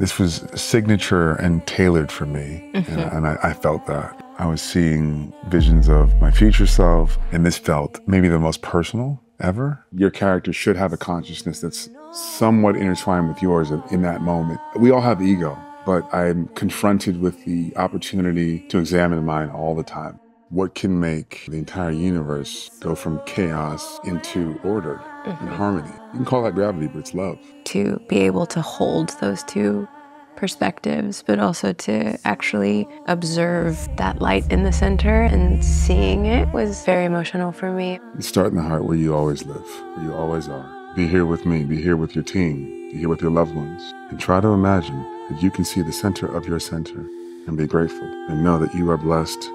This was signature and tailored for me, and I felt that. I was seeing visions of my future self, and this felt maybe the most personal ever. Your character should have a consciousness that's somewhat intertwined with yours in that moment. We all have ego, but I'm confronted with the opportunity to examine mine all the time. What can make the entire universe go from chaos into order and harmony? You can call that gravity, but it's love. To be able to hold those two perspectives, but also to actually observe that light in the center and seeing it was very emotional for me. You start in the heart where you always live, where you always are. Be here with me, be here with your team, be here with your loved ones, and try to imagine that you can see the center of your center and be grateful and know that you are blessed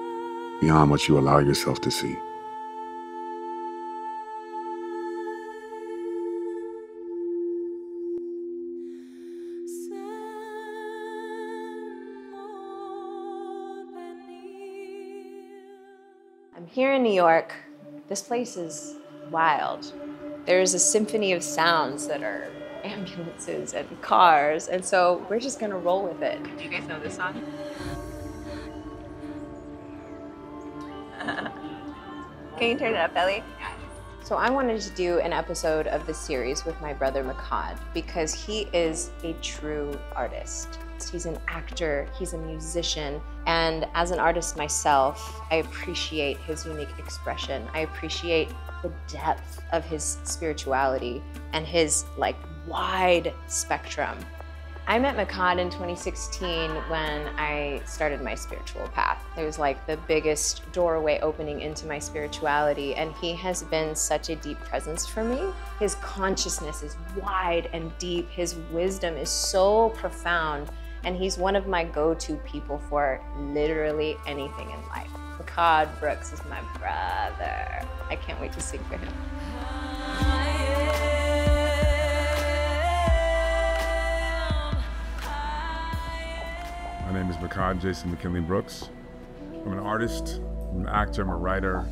beyond what you allow yourself to see. I'm here in New York. This place is wild. There's a symphony of sounds that are ambulances and cars, and so we're just gonna roll with it. Do you guys know this song? Can you turn it up, Ellie? So I wanted to do an episode of this series with my brother Mehcad because he is a true artist. He's an actor, he's a musician, and as an artist myself, I appreciate his unique expression. I appreciate the depth of his spirituality and his wide spectrum. I met Mehcad in 2016 when I started my spiritual path. It was like the biggest doorway opening into my spirituality, and he has been such a deep presence for me. His consciousness is wide and deep. His wisdom is so profound, and he's one of my go-to people for literally anything in life. Mehcad Brooks is my brother. I can't wait to sing for him. My name is Mehcad Jason McKinley Brooks. I'm an artist, I'm an actor, I'm a writer,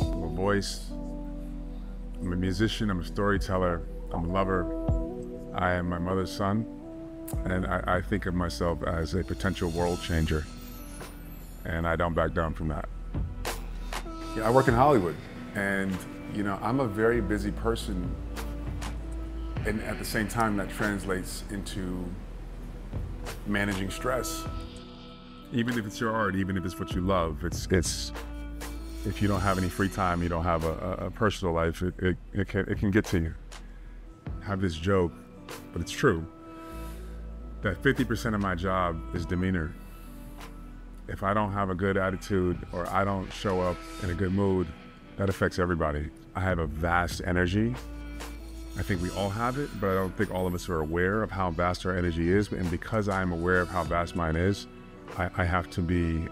I'm a voice, I'm a musician, I'm a storyteller, I'm a lover. I am my mother's son, and I think of myself as a potential world changer, and I don't back down from that. Yeah, I work in Hollywood, and I'm a very busy person, and at the same time that translates into managing stress. Even if it's your art, even if it's what you love, it's if you don't have any free time, you don't have a personal life, it can get to you. I have this joke, but it's true, that 50% of my job is demeanor. If I don't have a good attitude or I don't show up in a good mood, that affects everybody. I have a vast energy. I think we all have it, but I don't think all of us are aware of how vast our energy is. And because I'm aware of how vast mine is, I have to be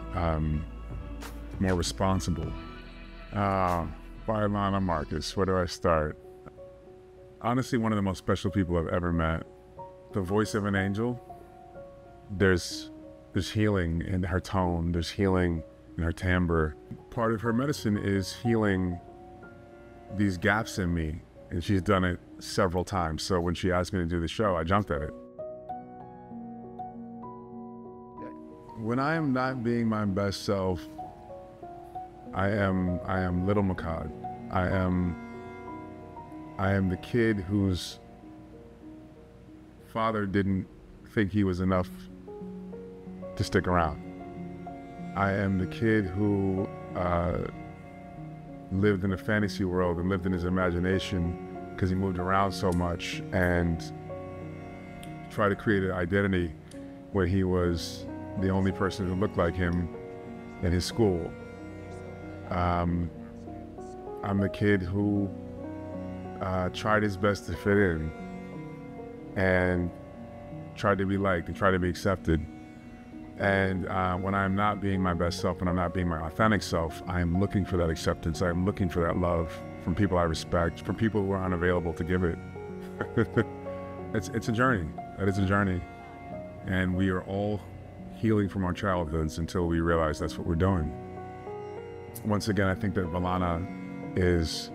more responsible. Vylana Marcus, where do I start? Honestly, one of the most special people I've ever met. The voice of an angel. There's healing in her tone, there's healing in her timbre. Part of her medicine is healing these gaps in me, and she's done it several times. So when she asked me to do the show, I jumped at it. When I am not being my best self, I am little Mehcad. I am the kid whose father didn't think he was enough to stick around. I am the kid who lived in a fantasy world and lived in his imagination because he moved around so much and tried to create an identity where he was the only person who looked like him in his school. I'm the kid who tried his best to fit in and tried to be liked and tried to be accepted. And when I'm not being my best self, when I'm not being my authentic self, I am looking for that acceptance. I'm looking for that love from people I respect, from people who are unavailable to give it. It's a journey. That is a journey. And we are all healing from our childhoods until we realize that's what we're doing. Once again, I think that Vylana is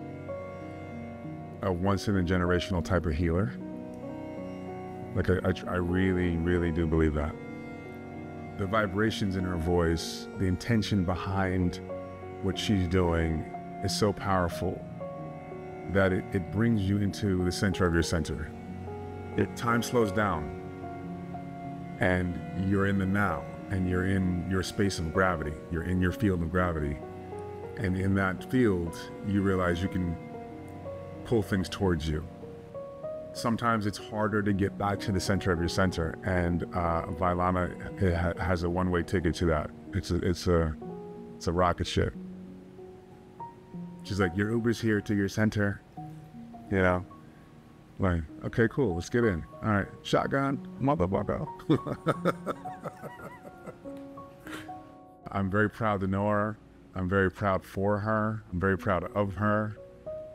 a once-in-a-generational type of healer. Like I really, really do believe that. The vibrations in her voice, the intention behind what she's doing is so powerful that it brings you into the center of your center. Time slows down and you're in the now, and you're in your space of gravity. You're in your field of gravity. And in that field, you realize you can pull things towards you. Sometimes it's harder to get back to the center of your center, and Vylana has a one-way ticket to that. It's a rocket ship. She's like, your Uber's here to your center, you know? Like, okay, cool, let's get in. All right, shotgun, motherfucker. I'm very proud to know her. I'm very proud for her. I'm very proud of her.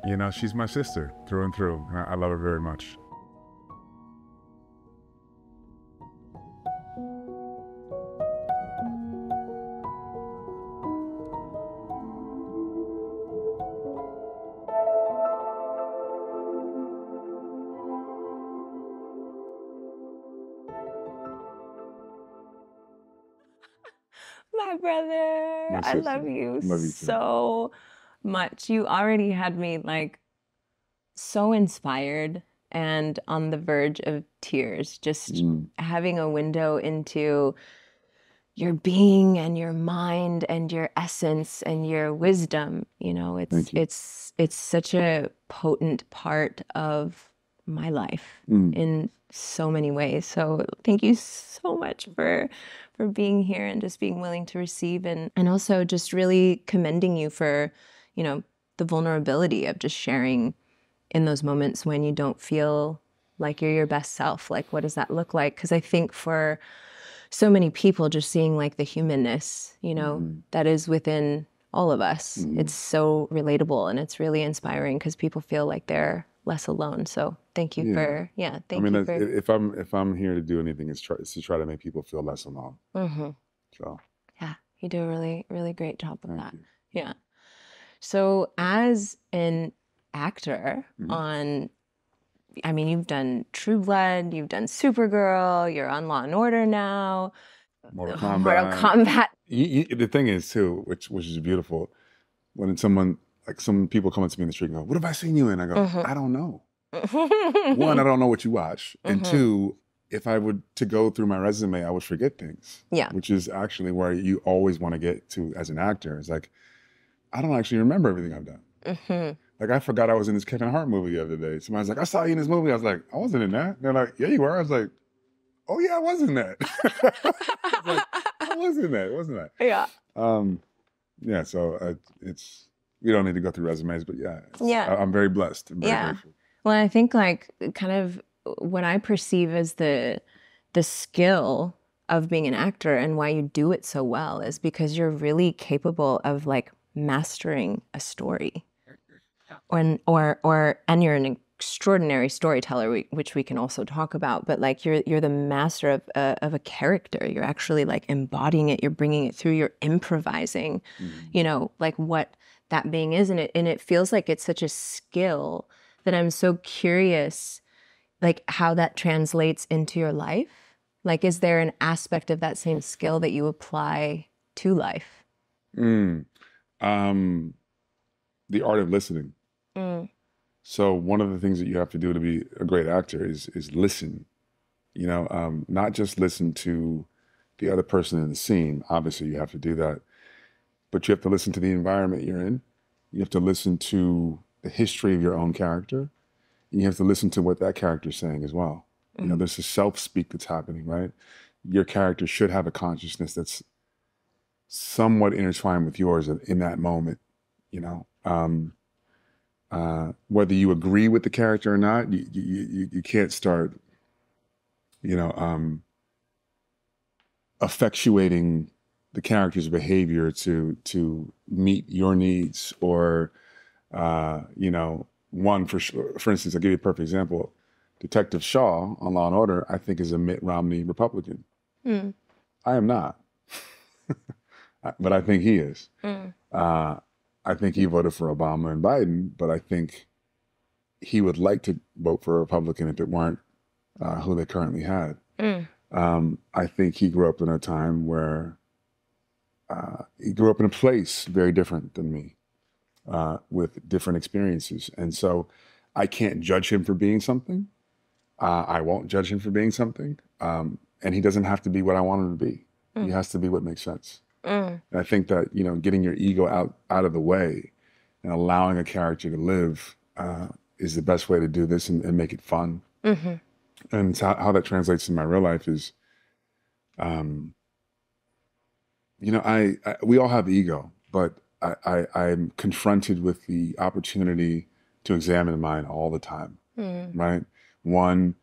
You know, she's my sister through and through. I love her very much. My brother, My I sister. love you Love you too. so much. You already had me like so inspired and on the verge of tears, just having a window into your being and your mind and your essence and your wisdom. You know, it's such a potent part of my life in so many ways. So thank you so much for being here and just being willing to receive, and also just really commending you for, you know, the vulnerability of just sharing in those moments when you don't feel like you're your best self. Like, what does that look like? Because I think for so many people, just seeing like the humanness, you know, that is within all of us, it's so relatable and it's really inspiring because people feel like they're less alone. So thank you for, thank you for. If I'm here to do anything, it's to try to make people feel less alone. So yeah, you do a really, really great job of that. Yeah. So as an actor I mean, you've done True Blood, you've done Supergirl, you're on Law and Order now. Mortal Kombat. The thing is too, which is beautiful, when some people come up to me in the street and go, "What have I seen you in?" I go, "I don't know." One, I don't know what you watch, and two, if I would to go through my resume, I would forget things. Yeah, which is actually where you always want to get to as an actor. It's like, I don't actually remember everything I've done. Like, I forgot I was in this Kevin Hart movie the other day. Somebody's like, "I saw you in this movie." I was like, "I wasn't in that." They're like, "Yeah, you were." I was like, "Oh yeah, I was in that." I was in that. Wasn't that? Yeah. Yeah. So it's, we don't need to go through resumes, but I'm very blessed. I'm very grateful. Well, I think like kind of what I perceive as the skill of being an actor and why you do it so well is because you're really capable of like mastering a story. And you're an extraordinary storyteller, which we can also talk about. But like you're the master of a character. You're actually like embodying it. You're bringing it through. You're improvising. You know, like what that being is, and it feels like it's such a skill that I'm so curious, like how that translates into your life. Like, is there an aspect of that same skill that you apply to life? The art of listening. So one of the things that you have to do to be a great actor is listen, you know, not just listen to the other person in the scene. Obviously you have to do that, but you have to listen to the environment you're in. You have to listen to the history of your own character. And you have to listen to what that character's saying as well. You know, there's a self-speak that's happening, right? Your character should have a consciousness that's somewhat intertwined with yours in that moment, you know. Whether you agree with the character or not, you can't start, you know, effectuating the character's behavior to meet your needs, or, you know, for instance, I'll give you a perfect example. Detective Shaw on Law and Order, I think, is a Mitt Romney Republican. I am not, but I think he is. I think he voted for Obama and Biden, but I think he would like to vote for a Republican if it weren't who they currently had. Mm. I think he grew up in a time where he grew up in a place very different than me, with different experiences. And so I can't judge him for being something. I won't judge him for being something. And he doesn't have to be what I want him to be. He has to be what makes sense. And I think that, you know, getting your ego out of the way and allowing a character to live is the best way to do this and make it fun. Mm-hmm. And how that translates in my real life is, you know, we all have ego, but I'm confronted with the opportunity to examine mine all the time, right? One,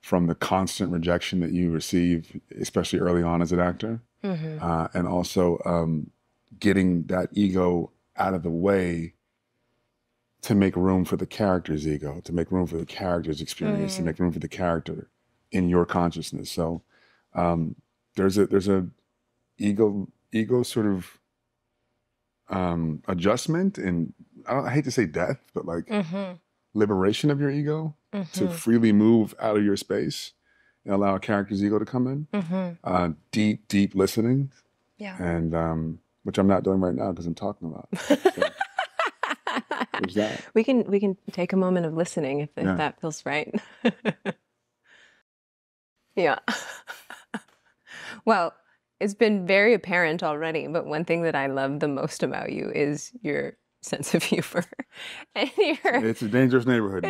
from the constant rejection that you receive, especially early on as an actor, and also getting that ego out of the way to make room for the character's ego, to make room for the character's experience, to make room for the character in your consciousness. So there's a ego sort of adjustment, and I hate to say death, but like liberation of your ego to freely move out of your space and allow a character's ego to come in. Deep listening, and which I'm not doing right now because I'm talking about. So, there's that. We can take a moment of listening if that feels right. Yeah. Well, it's been very apparent already, but one thing that I love the most about you is your sense of humor. And it's a dangerous neighborhood.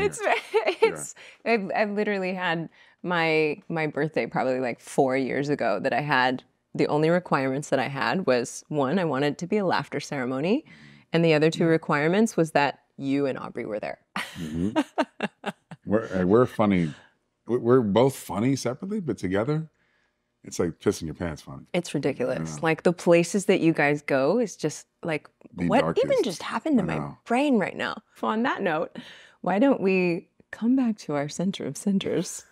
I've literally had my birthday probably like 4 years ago that I had, the only requirements that I had was, one, I wanted it to be a laughter ceremony. And the other two requirements was that you and Aubrey were there. We're funny. We're both funny separately, but together, it's like pissing your pants funny. It's ridiculous. Like the places that you guys go is just like, what darkest. Even just happened to my brain right now? So on that note, why don't we come back to our center of centers?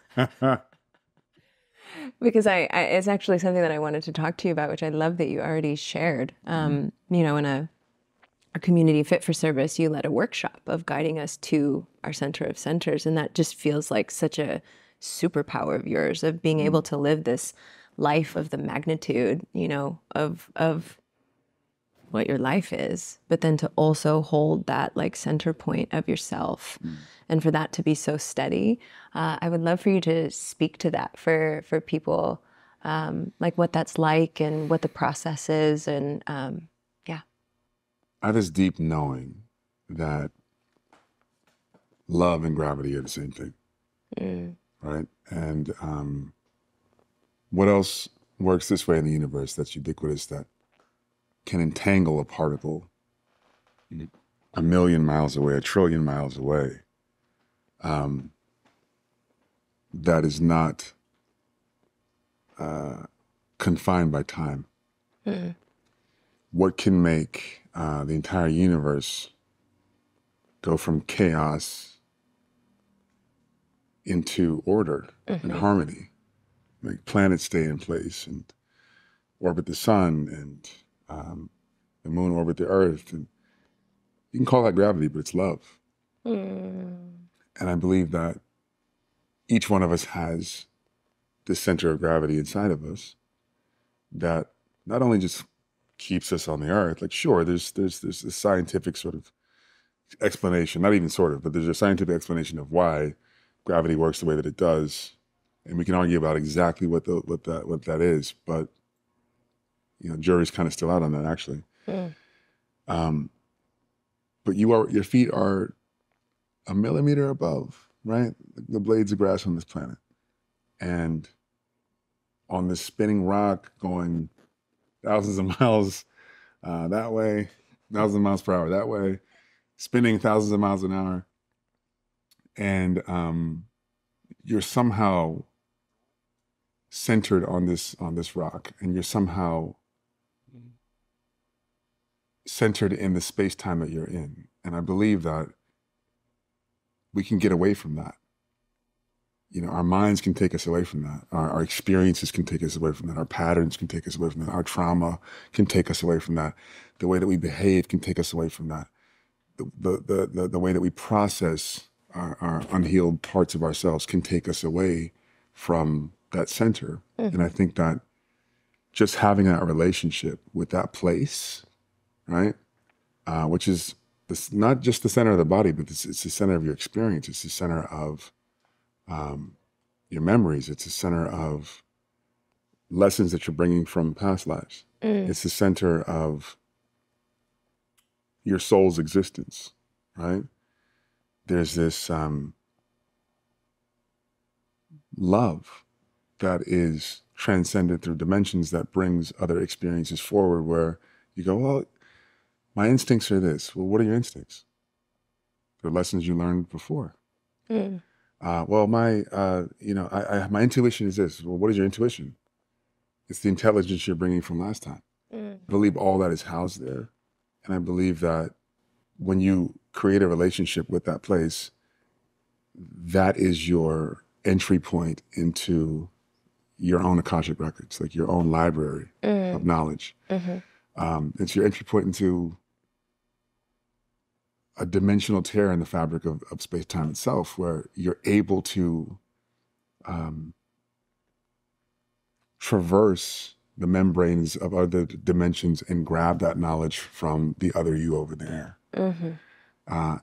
Because it's actually something that I wanted to talk to you about, which I love that you already shared. You know, in a community fit for service, you led a workshop of guiding us to our center of centers. And that just feels like such a superpower of yours, of being able to live this life of the magnitude, you know, of what your life is, but then to also hold that like center point of yourself and for that to be so steady. I would love for you to speak to that for people, like what that's like and what the process is. And I have this deep knowing that love and gravity are the same thing, right? And what else works this way in the universe that's ubiquitous, that can entangle a particle 1 million miles away, 1 trillion miles away, that is not confined by time? What can make the entire universe go from chaos into order and harmony, make planets stay in place and orbit the sun, and the moon orbit the earth? And you can call that gravity, but it's love. And I believe that each one of us has this center of gravity inside of us that not only just keeps us on the earth. Like, sure, there's a scientific sort of explanation, not even sort of, but there's a scientific explanation of why gravity works the way that it does, and we can argue about exactly what that is. But you know, jury's kind of still out on that, actually. But your feet are 1 millimeter above, right, the blades of grass on this planet, and on this spinning rock going thousands of miles that way, thousands of miles per hour that way, spinning thousands of miles an hour. And you're somehow centered on this rock, and you're somehow centered in the space-time that you're in. And I believe that we can get away from that. You know, our minds can take us away from that. Our experiences can take us away from that. Our patterns can take us away from that. Our trauma can take us away from that. The way that we behave can take us away from that. The way that we process our unhealed parts of ourselves can take us away from that center. And I think that just having that relationship with that place, right, which is not just the center of the body, but it's the center of your experience. It's the center of your memories. It's the center of lessons that you're bringing from past lives. It's the center of your soul's existence, right? There's this love that is transcended through dimensions that brings other experiences forward, where you go, well, my instincts are this. Well, what are your instincts? The lessons you learned before. Well, my intuition is this. Well, what is your intuition? It's the intelligence you're bringing from last time. I believe all that is housed there. And I believe that when you create a relationship with that place, that is your entry point into your own Akashic records, like your own library of knowledge. It's your entry point into a dimensional tear in the fabric of space-time itself, where you're able to traverse the membranes of other dimensions and grab that knowledge from the other you over there.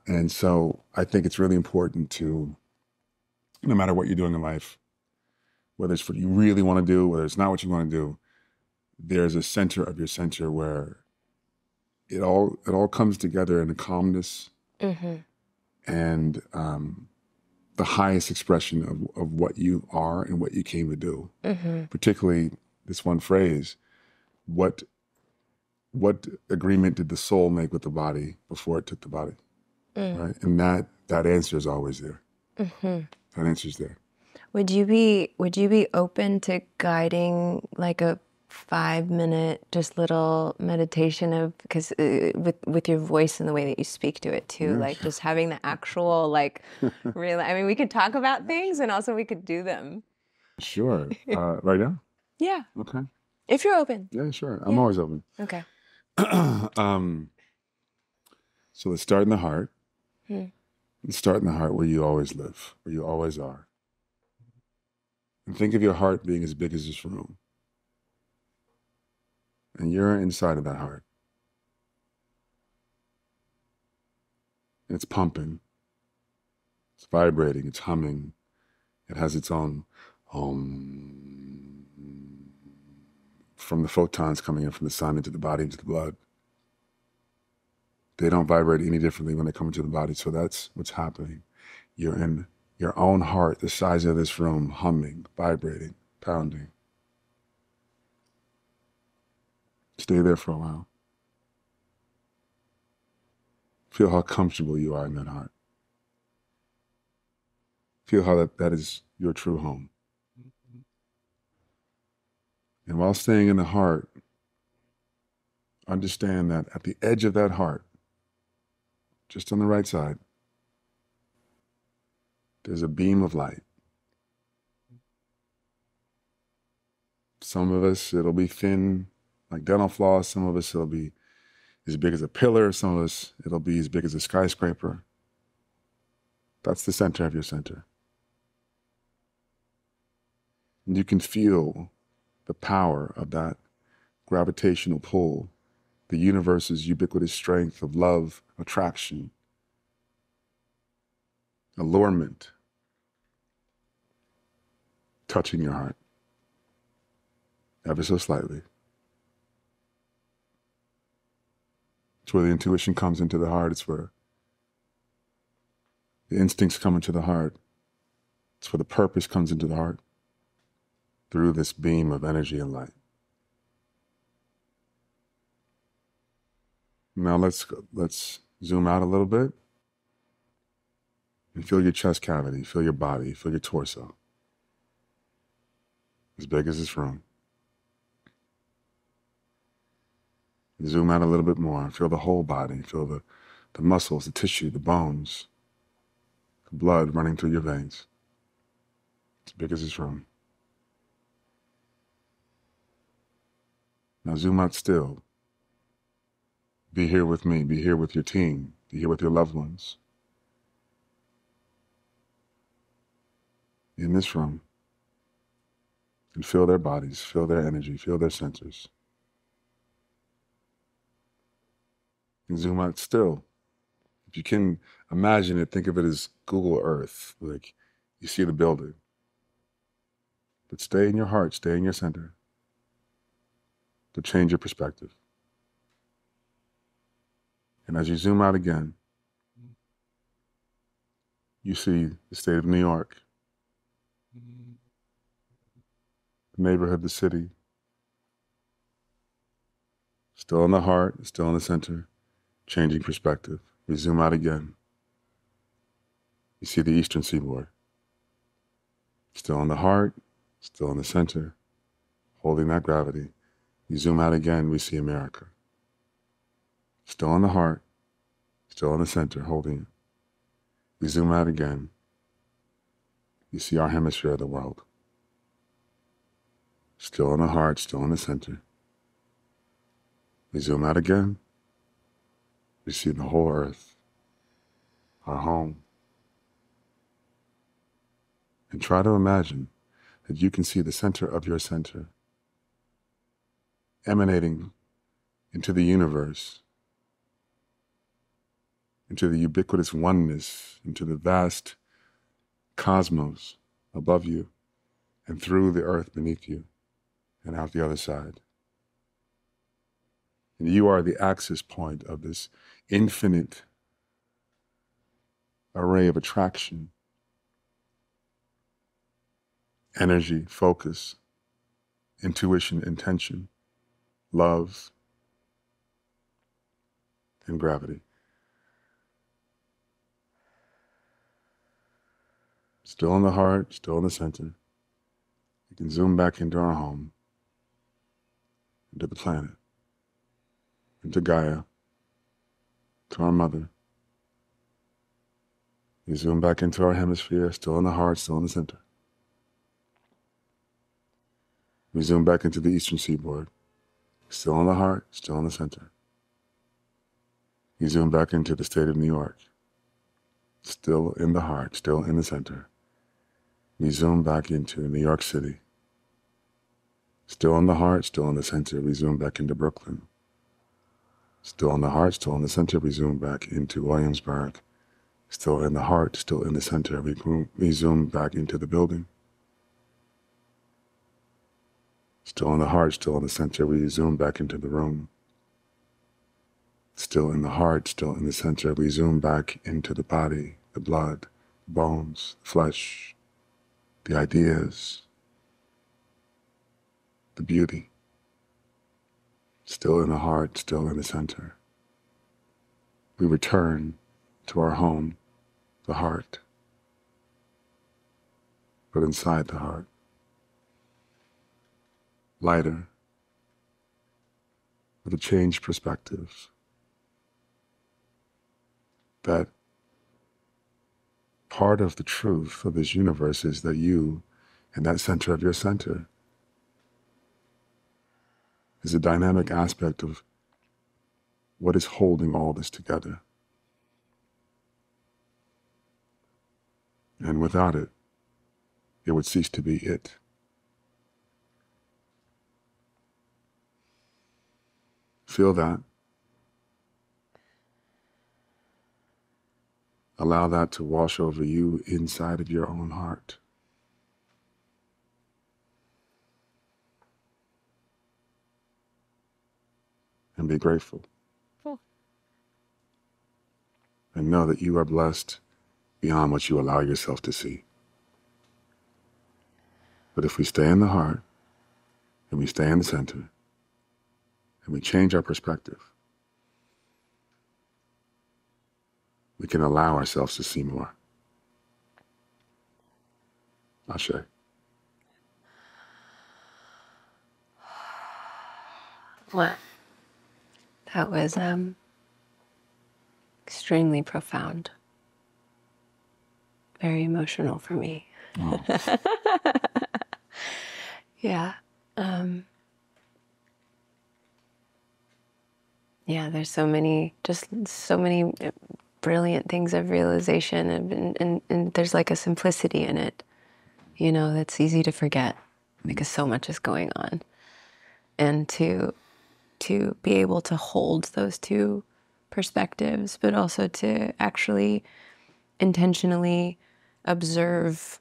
And so I think it's really important to, no matter what you're doing in life, whether it's what you really want to do, whether it's not what you want to do, there's a center of your center where it all comes together in a calmness and the highest expression of what you are and what you came to do. Particularly this one phrase, what agreement did the soul make with the body before it took the body? Right? And that answer is always there. That answer's there. Would you be open to guiding like a 5-minute just little meditation of, because with your voice and the way that you speak to it too, like just having the actual like real, I mean, we could talk about things and also we could do them. Sure. Right now? Yeah. Okay. If you're open. Yeah, sure. I'm always open. Okay. So let's start in the heart. Let's start in the heart where you always live, where you always are. And think of your heart being as big as this room. And you're inside of that heart. And it's pumping. It's vibrating. It's humming. It has its own from the photons coming in from the sun into the body, into the blood. They don't vibrate any differently when they come into the body. So that's what's happening. You're in your own heart, the size of this room, humming, vibrating, pounding. Stay there for a while. Feel how comfortable you are in that heart. Feel how that is your true home. And while staying in the heart, understand that at the edge of that heart, just on the right side, there's a beam of light. Some of us, it'll be thin like dental floss. Some of us, it'll be as big as a pillar. Some of us, it'll be as big as a skyscraper. That's the center of your center. And you can feel the power of that gravitational pull, the universe's ubiquitous strength of love, attraction, allurement, touching your heart ever so slightly. It's where the intuition comes into the heart. It's where the instincts come into the heart. It's where the purpose comes into the heart through this beam of energy and light. Now let's zoom out a little bit and feel your chest cavity, feel your body, feel your torso. As big as this room. And zoom out a little bit more, feel the whole body, feel the muscles, the tissue, the bones, the blood running through your veins. As big as this room. Now zoom out still. Be here with me, be here with your team, be here with your loved ones. In this room, and feel their bodies, feel their energy, feel their centers. And zoom out still. If you can imagine it, think of it as Google Earth, like you see the building. But stay in your heart, stay in your center to change your perspective. And as you zoom out again, you see the state of New York, the neighborhood, the city, still in the heart, still in the center, changing perspective. We zoom out again. You see the eastern seaboard, still in the heart, still in the center, holding that gravity. You zoom out again, we see America. Still in the heart, still in the center, holding it. We zoom out again. You see our hemisphere of the world. Still in the heart, still in the center. We zoom out again. We see the whole earth, our home. And try to imagine that you can see the center of your center emanating into the universe, into the ubiquitous oneness, into the vast cosmos above you and through the earth beneath you and out the other side. And you are the axis point of this infinite array of attraction, energy, focus, intuition, intention, love, and gravity. Still in the heart, still in the center. You can zoom back into our home, into the planet, into Gaia, to our mother. You zoom back into our hemisphere, still in the heart, still in the center. We zoom back into the eastern seaboard, still in the heart, still in the center. You zoom back into the state of New York, still in the heart, still in the center. We zoom back into New York City, still in the heart, still in the center. We zoom back into Brooklyn, still in the heart, still in the center. We zoom back into Williamsburg, still in the heart, still in the center. We zoom back into the building, still in the heart, still in the center. We zoom back into the room, still in the heart, still in the center. We zoom back into the body, the blood, the bones, the flesh, the ideas, the beauty, still in the heart, still in the center. We return to our home, the heart, but inside the heart, lighter, with a changed perspective, that part of the truth of this universe is that you, in that center of your center, is a dynamic aspect of what is holding all this together. And without it, it would cease to be it. Feel that. Allow that to wash over you inside of your own heart. And be grateful. Cool. And know that you are blessed beyond what you allow yourself to see. But if we stay in the heart, and we stay in the center, and we change our perspective, we can allow ourselves to see more. Ashe. Wow. That was extremely profound. Very emotional for me. Oh. Yeah. Yeah, there's so many brilliant things of realization, and there's like a simplicity in it, you know, that's easy to forget. because so much is going on. And to be able to hold those two perspectives, but also to actually intentionally observe,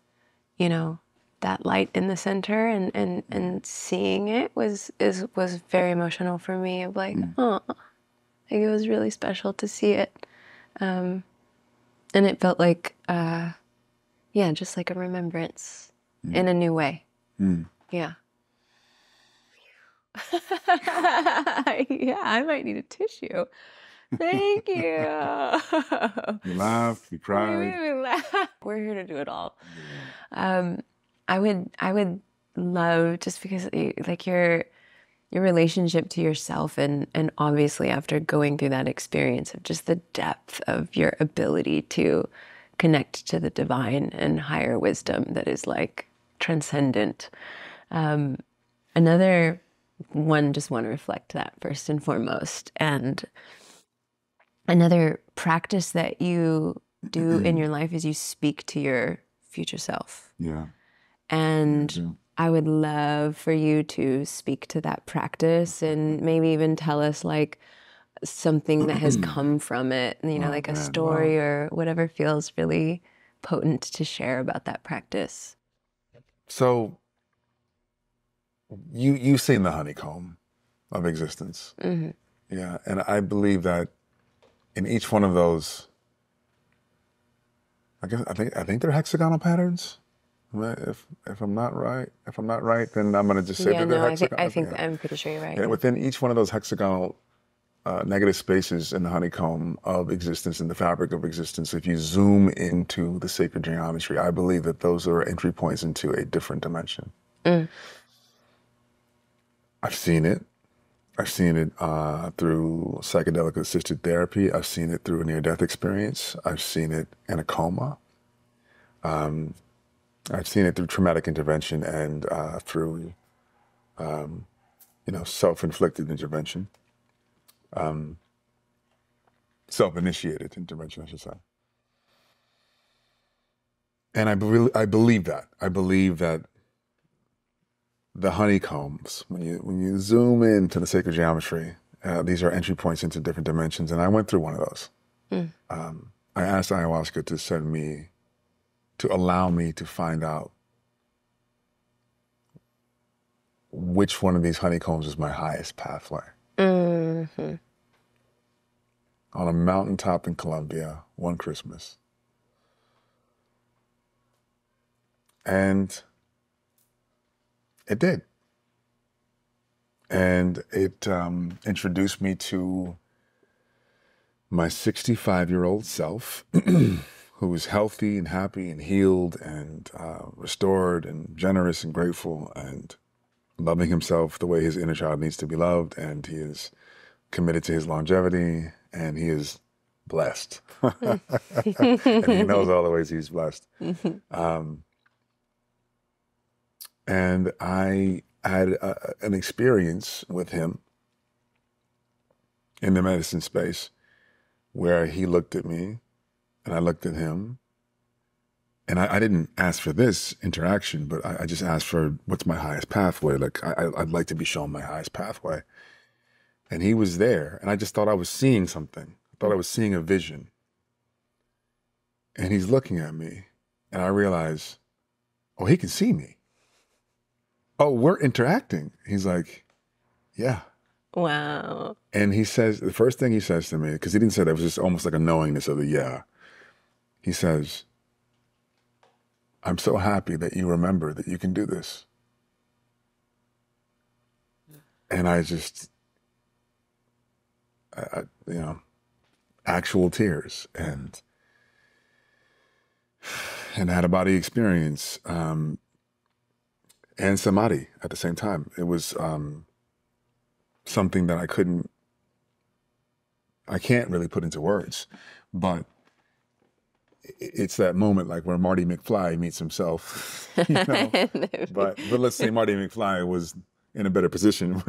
you know, that light in the center and seeing it was very emotional for me, of like, oh, like it was really special to see it. And it felt like, yeah, just like a remembrance in a new way. Yeah. Yeah, I might need a tissue. Thank you. You laughed, you cried. We laughed. We're here to do it all. I would love, just because like your relationship to yourself, and obviously after going through that experience of just the depth of your ability to connect to the divine and higher wisdom that is like transcendent. Another one, just want to reflect that first and foremost. And another practice that you do in your life is you speak to your future self. Yeah. And I would love for you to speak to that practice and maybe even tell us like something that has come from it, you know, like a story or whatever feels really potent to share about that practice. So you've seen the honeycomb of existence. Yeah. And I believe that in each one of those, I think they're hexagonal patterns. If I'm not right, then I'm gonna just say that they're hexagonal. I think I'm pretty sure you're right. And within each one of those hexagonal negative spaces in the honeycomb of existence, in the fabric of existence, if you zoom into the sacred geometry, I believe that those are entry points into a different dimension. I've seen it. I've seen it through psychedelic assisted therapy. I've seen it through a near-death experience. I've seen it in a coma. I've seen it through traumatic intervention and through, self-inflicted intervention. Self-initiated intervention, I should say. And I believe that. I believe that the honeycombs, when you zoom into the sacred geometry, these are entry points into different dimensions. And I went through one of those. I asked ayahuasca to allow me to find out which one of these honeycombs is my highest pathway. On a mountaintop in Colombia, one Christmas. And it did. And it introduced me to my 65-year-old self, who was healthy and happy and healed and restored and generous and grateful and loving himself the way his inner child needs to be loved. And he is committed to his longevity, and he is blessed. And he knows all the ways he's blessed. And I had an experience with him in the medicine space where he looked at me and I looked at him. And I didn't ask for this interaction, but I just asked for what's my highest pathway. Like, I'd like to be shown my highest pathway. And he was there, and I just thought I was seeing something. I thought I was seeing a vision. And he's looking at me, and I realize, oh, he can see me. Oh, we're interacting. He's like, yeah. Wow. And he says, the first thing he says to me, because he didn't say that, it was just almost like a knowingness of the yeah. He says, I'm so happy that you remember that you can do this. And I just, actual tears and out of body experience and samadhi at the same time. It was something that I can't really put into words, but it's that moment like where Marty McFly meets himself, but let's say Marty McFly was in a better position,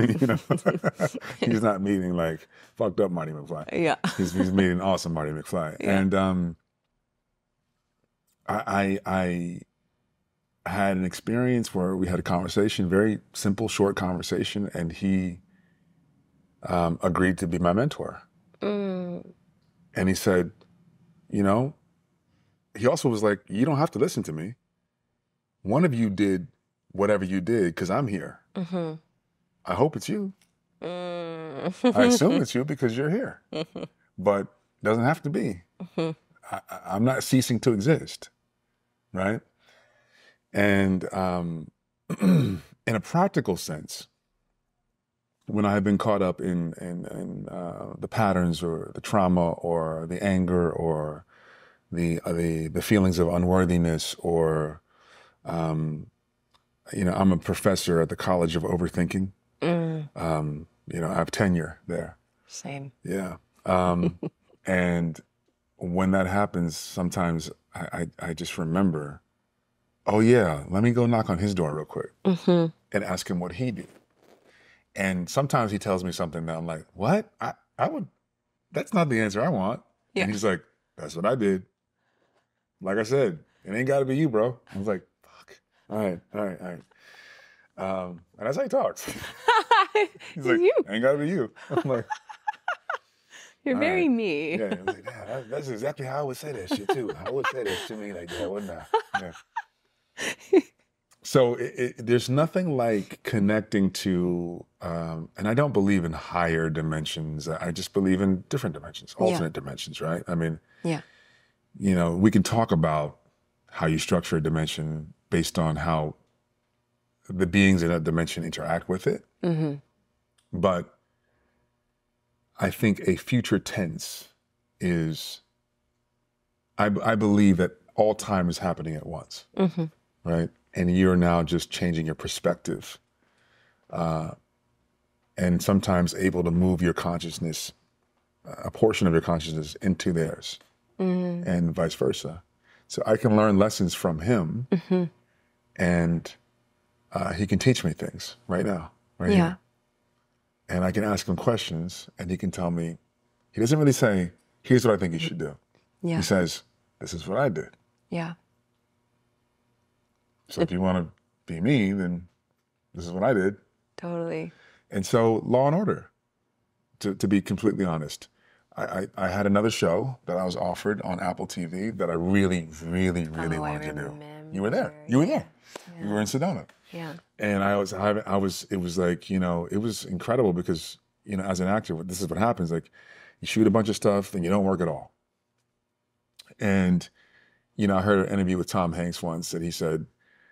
he's not meeting like fucked up Marty McFly. Yeah. He's meeting awesome Marty McFly. Yeah. And had an experience where we had a conversation, very simple, short conversation, and he agreed to be my mentor. And he said, you know, he also was like, you don't have to listen to me. One of you did whatever you did because I'm here. I hope it's you. I assume it's you because you're here. But it doesn't have to be. I'm not ceasing to exist, right? And in a practical sense, when I have been caught up in the patterns or the trauma or the anger or the feelings of unworthiness or, you know, I'm a professor at the College of Overthinking. You know, I have tenure there. Same. Yeah. And when that happens, sometimes I just remember, oh yeah, let me go knock on his door real quick and ask him what he did. And sometimes he tells me something that I'm like, what? I would, that's not the answer I want. Yeah. And he's like, that's what I did. Like I said, it ain't gotta be you, bro. I was like, fuck. All right. And that's how he talks. He's like, ain't gotta be you. I'm like, you're very me. Yeah, I was like, yeah, that's exactly how I would say that shit too. I would say that to me like that, wouldn't I? Yeah. So there's nothing like connecting to, and I don't believe in higher dimensions. I just believe in different dimensions, alternate dimensions, right? I mean, you know, we can talk about how you structure a dimension based on how the beings in that dimension interact with it. But I think a future tense is, I believe that all time is happening at once, right? And you're now just changing your perspective and sometimes able to move your consciousness, a portion of your consciousness into theirs and vice versa. So I can learn lessons from him and he can teach me things right now, right here. And I can ask him questions and he can tell me, he doesn't really say, here's what I think you should do. He says, this is what I did. So if you want to be me, then this is what I did. Totally. And so Law and Order, to be completely honest, I had another show that I was offered on Apple TV that I really wanted to do. You were there. You were there. You were in Sedona. And it was like, you know, it was incredible because, you know, as an actor, this is what happens. Like you shoot a bunch of stuff, then you don't work at all. And, you know, I heard an interview with Tom Hanks once that he said,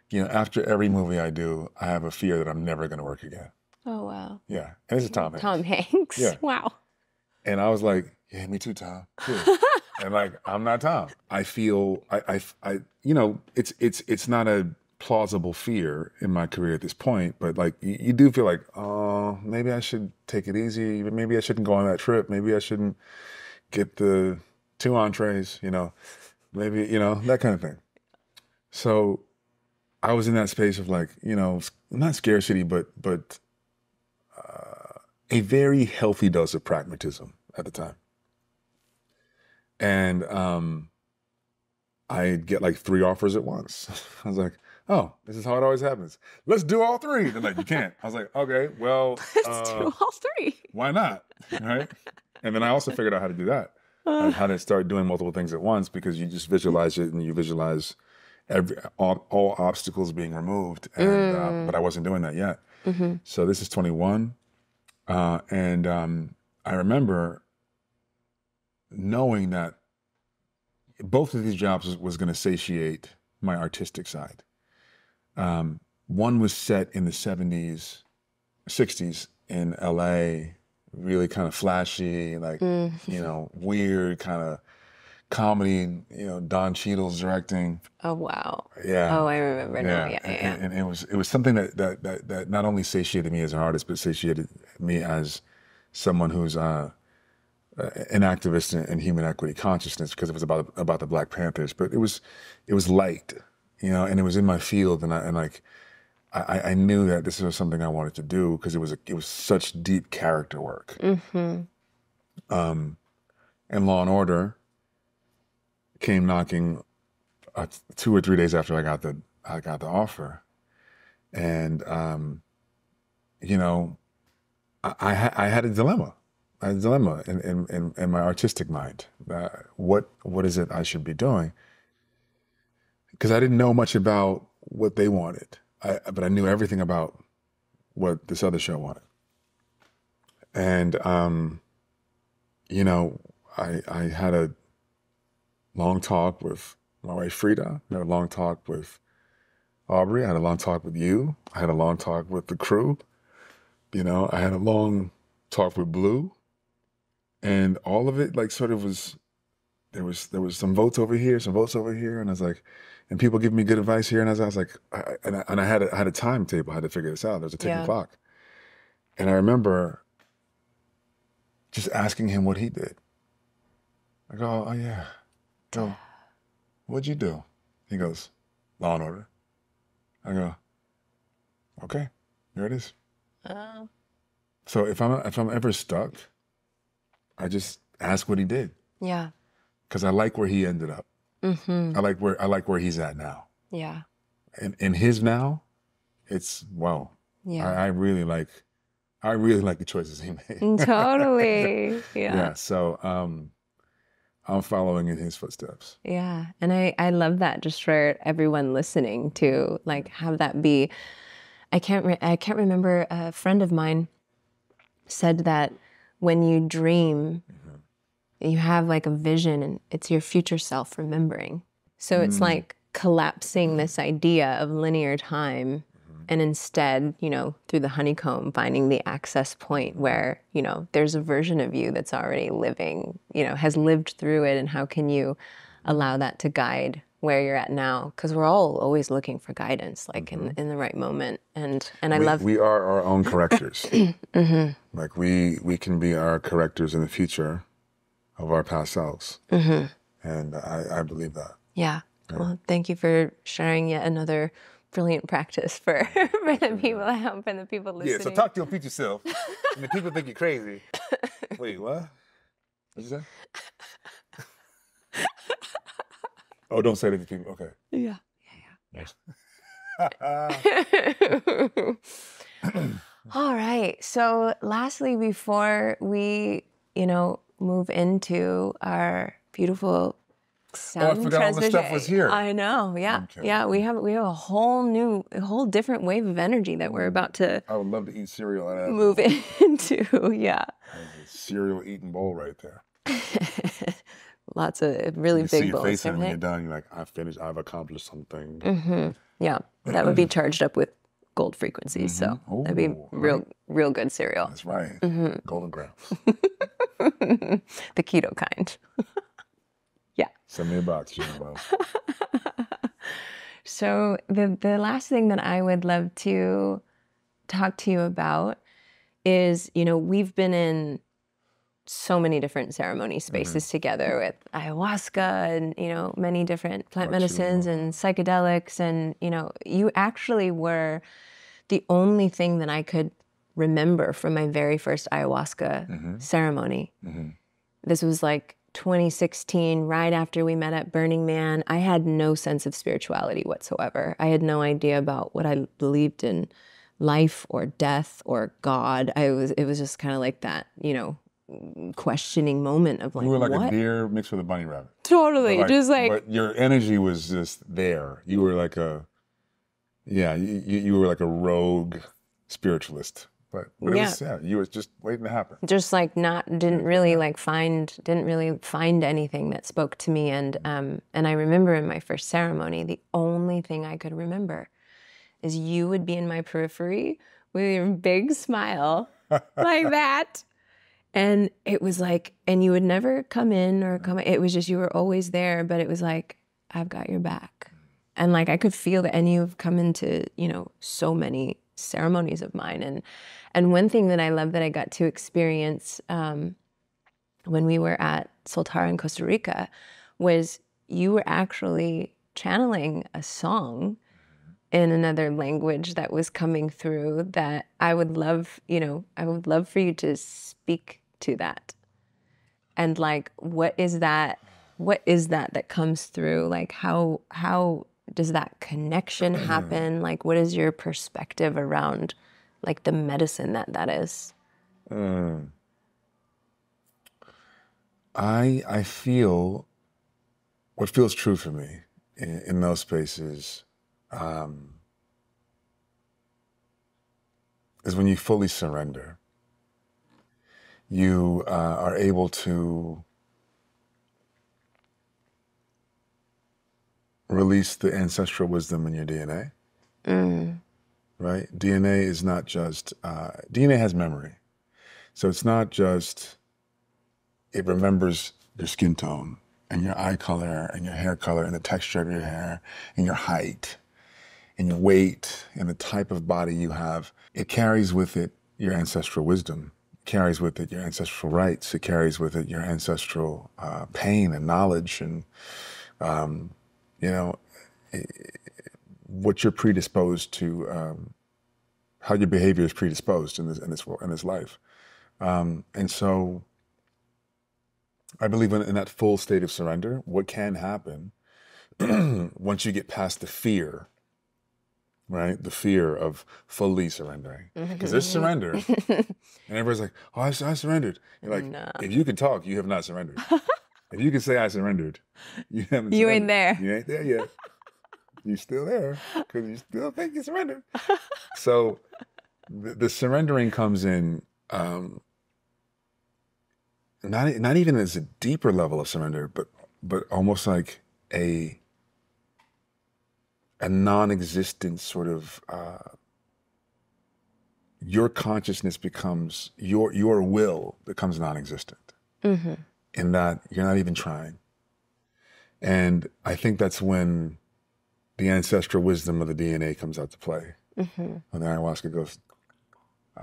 you know, after every movie I do, I have a fear that I'm never going to work again. Oh, wow. Yeah. And it's Tom Hanks. Tom Hanks? Yeah. Wow. And I was like, yeah, me too, Tom. Too. And like, I'm not Tom. I feel, you know, it's not a plausible fear in my career at this point, but like, you do feel like, oh, maybe I should take it easy. Maybe I shouldn't go on that trip. Maybe I shouldn't get the 2 entrees, you know, maybe, you know, that kind of thing. So I was in that space of like, you know, not scarcity, but a very healthy dose of pragmatism at the time. And I get like 3 offers at once. I was like, oh, this is how it always happens. Let's do all 3. They're like, you can't. I was like, okay, well, let's do all 3. Why not? Right? And then I also figured out how to do that. How to start doing multiple things at once because you just visualize it and you visualize all obstacles being removed. And, but I wasn't doing that yet. So this is 21. And I remember knowing that both of these jobs was going to satiate my artistic side. One was set in the 70s, 60s in LA, really kind of flashy, like, you know, weird kind of comedy, you know, Don Cheadle's directing. Oh, wow. Yeah. Oh, I remember now. Yeah. And it was something that not only satiated me as an artist, but satiated me as someone who's an activist in human equity consciousness because it was about the Black Panthers. But it was light, you know, and it was in my field, and I knew that this was something I wanted to do because it was such deep character work. And Law and Order came knocking 2 or 3 days after I got I got the offer. And, you know, I had a dilemma. I had a dilemma in my artistic mind. What is it I should be doing? Because I didn't know much about what they wanted, but I knew everything about what this other show wanted. And, you know, I had a long talk with my wife, Frida. I had a long talk with Aubrey. I had a long talk with you. I had a long talk with the crew. You know, I had a long talk with Blue. And all of it, like, sort of was, there was some votes over here, some votes over here. And I was like, and people give me good advice here. And I was like, I had a timetable. I had to figure this out. There was a ticking clock. And I remember just asking him what he did. I go, oh yeah. I go, what'd you do? He goes, Law and Order. I go, okay, here it is. Oh. So if I'm ever stuck, I just ask what he did. Yeah. Because I like where he ended up. Mm-hmm. I like where he's at now. Yeah. And in his now, it's wow. Yeah. I really like the choices he made. Totally. Yeah. Yeah. So I'm following in his footsteps. Yeah. And I love that, just for everyone listening, to like have that be. I can't remember, a friend of mine said that when you dream, you have like a vision, and it's your future self remembering. So it's like collapsing this idea of linear time, and instead, you know, through the honeycomb, finding the access point where, you know, there's a version of you that's already living, you know, has lived through it, and how can you allow that to guide where you're at now? Because we're all always looking for guidance, like in the right moment. And I love... We are our own correctors. Like we can be our correctors in the future of our past selves. And I believe that. Yeah. Well, thank you for sharing yet another brilliant practice for the people at home and the people listening. Yeah, so talk to your future self. And the people think you're crazy. Wait, what? What'd you say? Oh, don't say that to people. Okay. Yeah. All right. So lastly, before we, you know, move into our beautiful sound I forgot all the stuff was here. I know. Yeah. Okay. Yeah. We have a whole different wave of energy that we're about to... I would love to eat cereal out of that. Move into. Yeah. There's a cereal eating bowl right there. Lots of really big bowls. You see your face, and when you're done, you're like, I've finished, I've accomplished something. Yeah, that would be charged up with gold frequencies. So that'd be real good cereal. That's right. Golden grams. The keto kind. Yeah. Send me a box, Jimbo. So the last thing that I would love to talk to you about is, you know, we've been in so many different ceremony spaces together with ayahuasca and, you know, many different plant medicines and psychedelics. And, you know, you actually were the only thing that I could remember from my very first ayahuasca ceremony. This was like 2016, right after we met at Burning Man. I had no sense of spirituality whatsoever. I had no idea about what I believed in, life or death or God. It was just kind of like that, you know, questioning moment of like, you were like what? a deer mixed with a bunny rabbit. Totally. But your energy was just there. You were like you were like a rogue spiritualist. But it was, you were just waiting to happen. Just like didn't really find anything that spoke to me. And I remember in my first ceremony, the only thing I could remember is you would be in my periphery with your big smile like that. And it was like, and you would never come in or come, it was just, you were always there, but it was like, I've got your back. And like, I could feel that. And you've come into, you know, so many ceremonies of mine. And one thing that I love that I got to experience when we were at Soltara in Costa Rica was you were actually channeling a song in another language that was coming through that I would love, you know, I would love for you to speak to that. And like, what is that that comes through? Like, how does that connection happen? Like, what is your perspective around like the medicine that is? I feel what feels true for me in those spaces is when you fully surrender. You are able to release the ancestral wisdom in your DNA, right? DNA is not just, DNA has memory. So it's not just, it remembers your skin tone and your eye color and your hair color and the texture of your hair and your height and your weight and the type of body you have. It carries with it your ancestral wisdom. It carries with it your ancestral rights. It carries with it your ancestral pain and knowledge and, you know, what you're predisposed to, how your behavior is predisposed in this life. And so I believe in that full state of surrender, what can happen once you get past the fear, right? The fear of fully surrendering. Because there's surrender. And everybody's like, oh, I surrendered. You're like, No. if you can talk, you have not surrendered. If you can say I surrendered, you haven't You surrendered. ain't there. You ain't there yet. You're still there because you still think you surrendered. So the surrendering comes in not even as a deeper level of surrender, but almost like a non-existent sort of your consciousness becomes your will becomes non-existent in that you're not even trying. And I think that's when the ancestral wisdom of the DNA comes out to play. When the ayahuasca goes,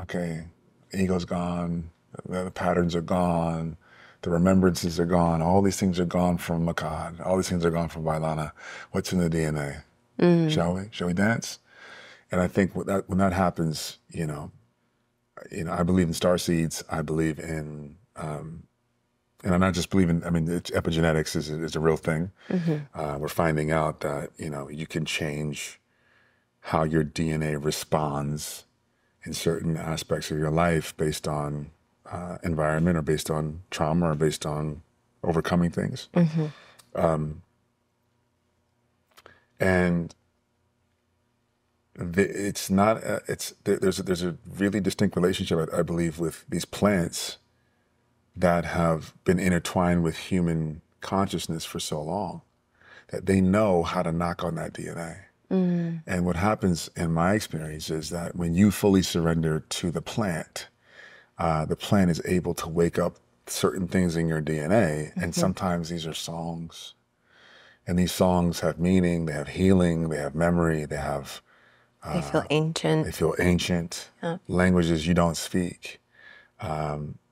okay, ego's gone, the patterns are gone, the remembrances are gone, all these things are gone from Mehcad, all these things are gone from Vylana. What's in the DNA? Shall we? Shall we dance? And I think when that happens, you know, I believe in starseeds. I believe in, and I'm not just believing. I mean, epigenetics is a real thing. We're finding out that you can change how your DNA responds in certain aspects of your life based on environment or based on trauma or based on overcoming things. And it's not, there's a really distinct relationship, I believe, with these plants that have been intertwined with human consciousness for so long that they know how to knock on that DNA. And what happens in my experience is that when you fully surrender to the plant is able to wake up certain things in your DNA. And sometimes these are songs. And these songs have meaning, they have healing, they have memory, they have... they feel ancient. They feel ancient. Languages you don't speak.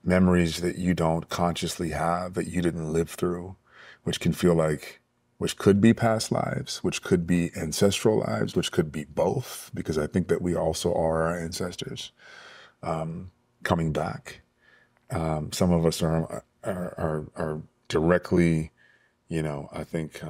Memories that you don't consciously have, that you didn't live through, which can feel like, which could be past lives, which could be ancestral lives, which could be both, because I think that we also are our ancestors coming back. Some of us are directly, I think,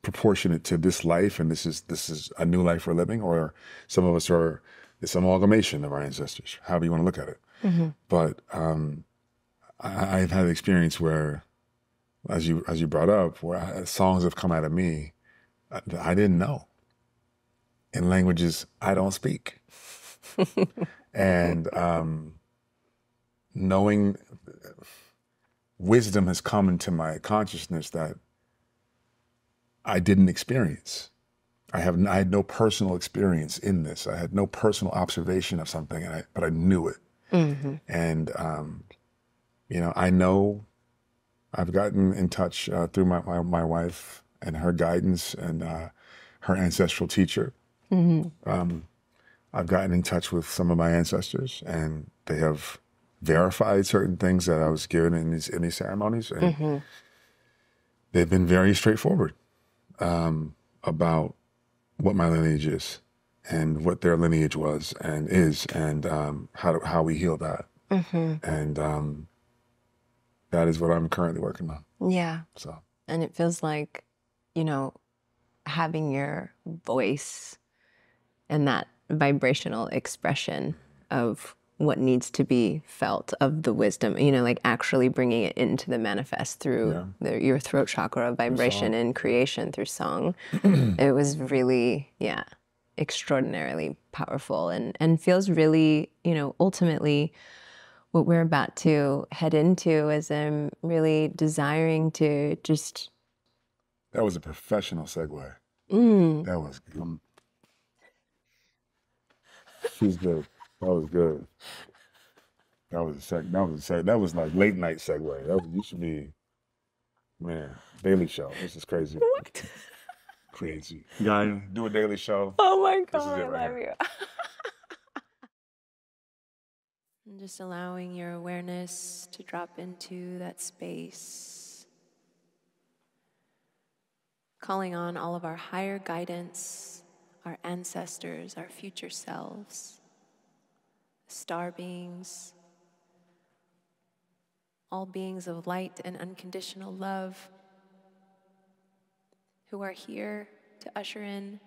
proportionate to this life, and this is a new life we're living, or some of us are this amalgamation of our ancestors, however you want to look at it. But I've had an experience where, as you brought up, where songs have come out of me that I didn't know in languages I don't speak. And knowing wisdom has come into my consciousness that I didn't experience. I had no personal experience in this. I had no personal observation of something, but I knew it. And I know I've gotten in touch through my wife and her guidance and her ancestral teacher. I've gotten in touch with some of my ancestors, and they have verified certain things that I was given in these ceremonies, and they've been very straightforward about what my lineage is and what their lineage was and is, and how we heal that. And that is what I'm currently working on. Yeah. So And it feels like, you know, having your voice and that vibrational expression of what needs to be felt, of the wisdom, you know, like actually bringing it into the manifest through your throat chakra vibration and creation through song. It was really, yeah, extraordinarily powerful, and feels really, you know, ultimately what we're about to head into is I'm really desiring to just... That was a professional segue. That was good. She's good. That was good. That was like late night segue. That was, you should be, man, Daily Show. This is crazy. What? Crazy. Guy, do a Daily Show. Oh my God, This is it I right love here. you. And just allowing your awareness to drop into that space. Calling on all of our higher guidance, our ancestors, our future selves, star beings, all beings of light and unconditional love who are here to usher in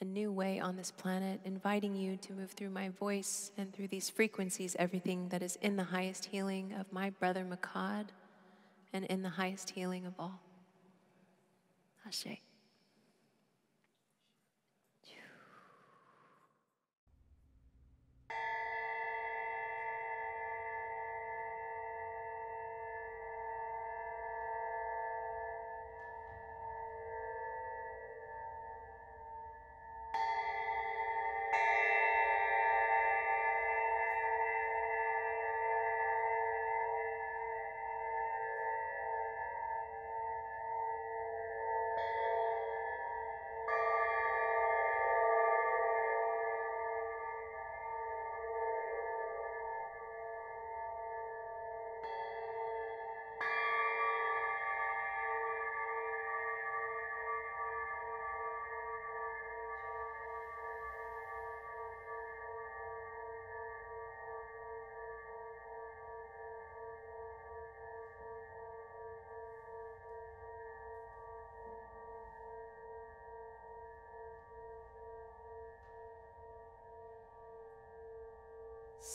a new way on this planet, inviting you to move through my voice and through these frequencies, everything that is in the highest healing of my brother Mehcad and in the highest healing of all. Ashe.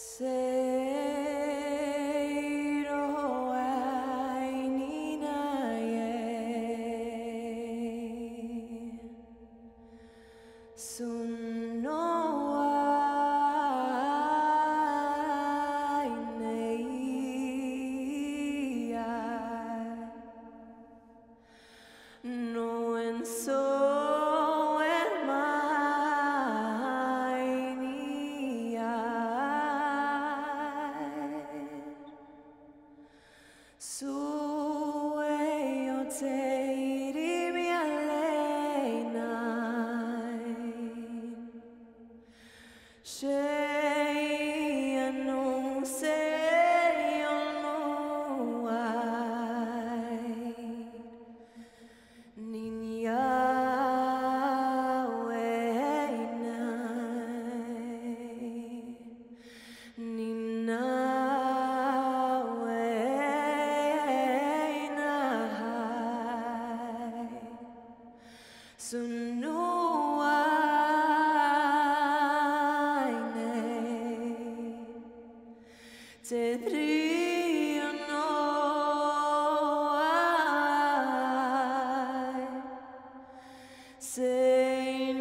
Say no.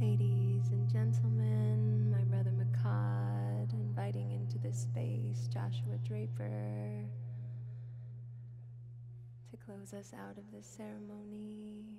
Ladies and gentlemen, my brother Mehcad, inviting into this space Joshua Draper to close us out of this ceremony.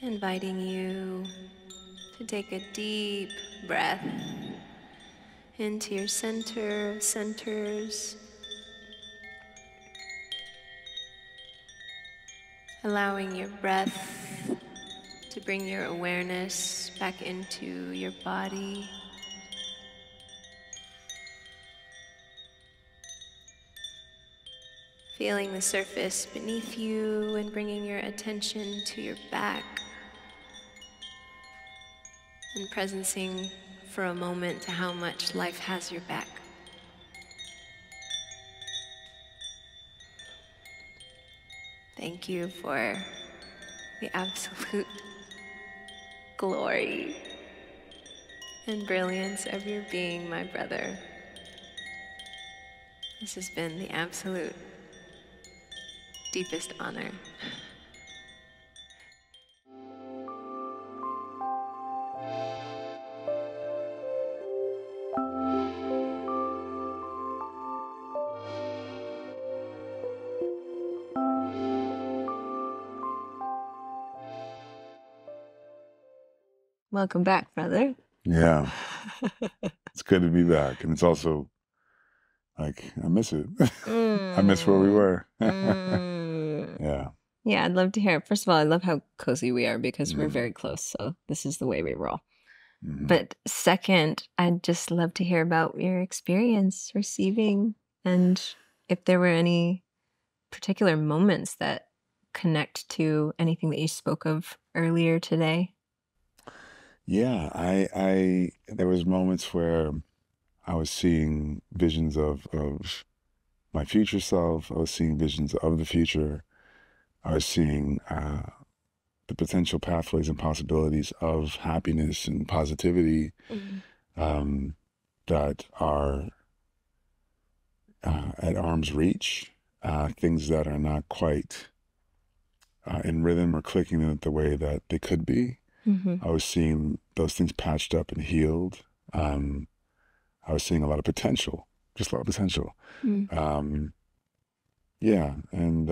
Inviting you to take a deep breath into your center of centers, allowing your breath to bring your awareness back into your body. Feeling the surface beneath you and bringing your attention to your back. And presencing for a moment to how much life has your back. Thank you for the absolute glory and brilliance of your being, my brother. This has been the absolute deepest honor. Welcome back, brother. Yeah. It's good to be back. And it's also like, I miss it. I miss where we were. Yeah. Yeah, I'd love to hear it. First of all, I love how cozy we are because we're very close. So this is the way we roll. But second, I'd just love to hear about your experience receiving and if there were any particular moments that connect to anything that you spoke of earlier today. Yeah, there was moments where I was seeing visions of my future self. I was seeing visions of the future. I was seeing the potential pathways and possibilities of happiness and positivity that are at arm's reach, things that are not quite in rhythm or clicking the way that they could be. I was seeing those things patched up and healed. I was seeing a lot of potential, just a lot of potential. Yeah, and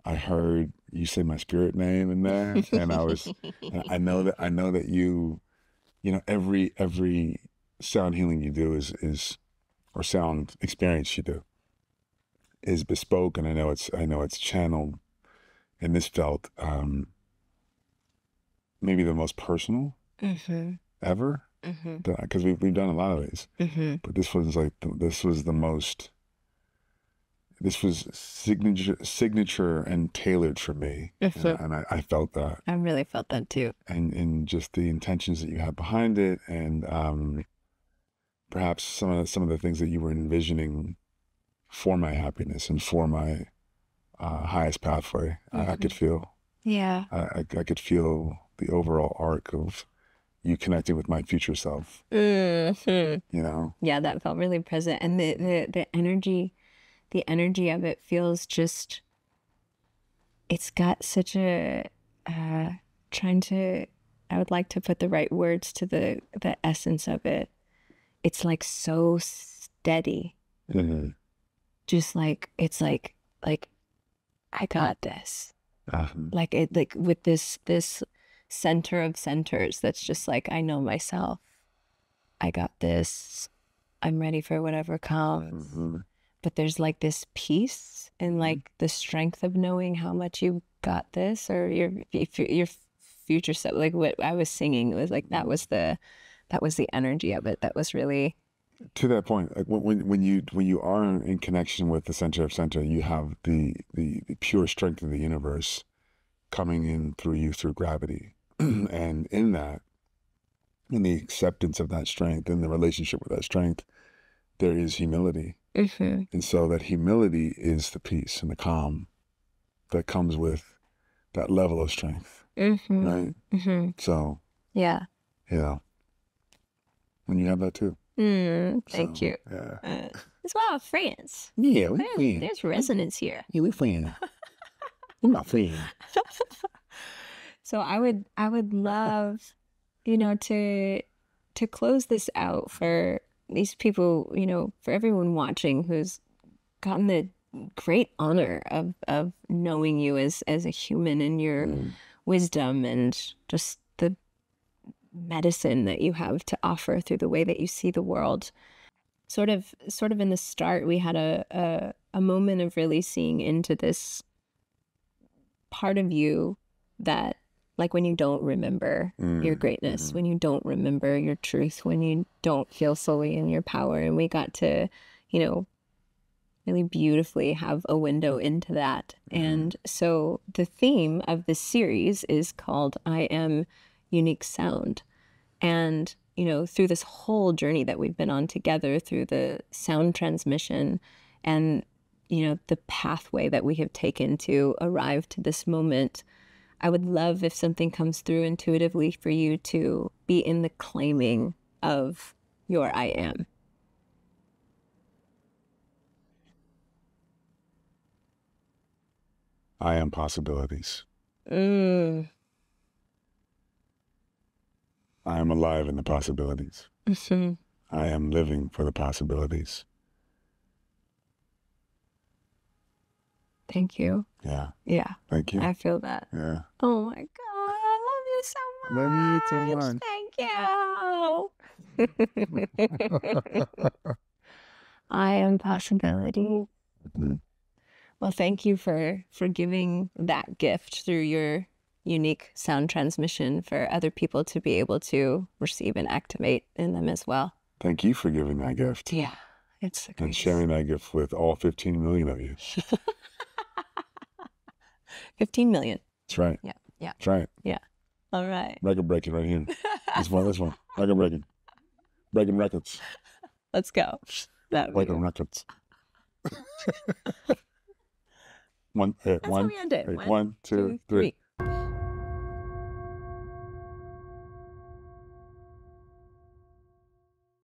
I heard you say my spirit name in there, and I know that you know, every sound healing you do is or sound experience you do is bespoke, and I know it's channeled, and this felt maybe the most personal ever, because we've done a lot of these, but this was signature and tailored for me, and I felt that. I really felt that too. And just the intentions that you had behind it, and perhaps some of the things that you were envisioning for my happiness and for my highest pathway. I could feel. Yeah. I could feel the overall arc of you connecting with my future self. You know? Yeah, that felt really present. And the energy of it feels just, it's got such a, I would like to put the right words to the essence of it. It's like so steady. Just like, it's like, I got this. Like with this center of centers that's just like, I know myself. I got this. I'm ready for whatever comes. But there's like this peace and like the strength of knowing how much you got this, or your future self. Like what I was singing, it was like that was the energy of it. That was really, to that point. Like when you are in connection with the center of center, you have the pure strength of the universe coming in through you through gravity, and in that, in the acceptance of that strength, in the relationship with that strength, there is humility. And so that humility is the peace and the calm that comes with that level of strength, right? So yeah. And you have that too. Thank you. Yeah. It's why I'm friends. Yeah, we're friends. There's resonance here. Yeah, we're friends. We're not friends. So I would love, to close this out for these people, for everyone watching who's gotten the great honor of knowing you as a human and your wisdom and just the medicine that you have to offer through the way that you see the world. Sort of in the start, we had a moment of really seeing into this part of you that, like, when you don't remember your greatness, when you don't remember your truth, when you don't feel fully in your power. And we got to, you know, really beautifully have a window into that. And so the theme of this series is called I Am Unique Sound. And, you know, through this whole journey that we've been on together, through the sound transmission and, you know, the pathway that we have taken to arrive to this moment, I would love if something comes through intuitively for you to be in the claiming of your I am. I am possibilities. I am alive in the possibilities. I am living for the possibilities. Thank you. Yeah. Yeah. Thank you. I feel that. Yeah. Oh my God. I love you so much. Love you too much. Thank you. I am possibility. Well, thank you for giving that gift through your unique sound transmission for other people to be able to receive and activate in them as well. Thank you for giving that gift. Yeah. It's and sharing that gift with all 15 million of you. 15 million. That's right. Yeah. Yeah. That's right. Yeah. All right. Record breaking right here. This one. Record breaking. Breaking records. Let's go. Breaking records. One, That's how we end it. One, two, three.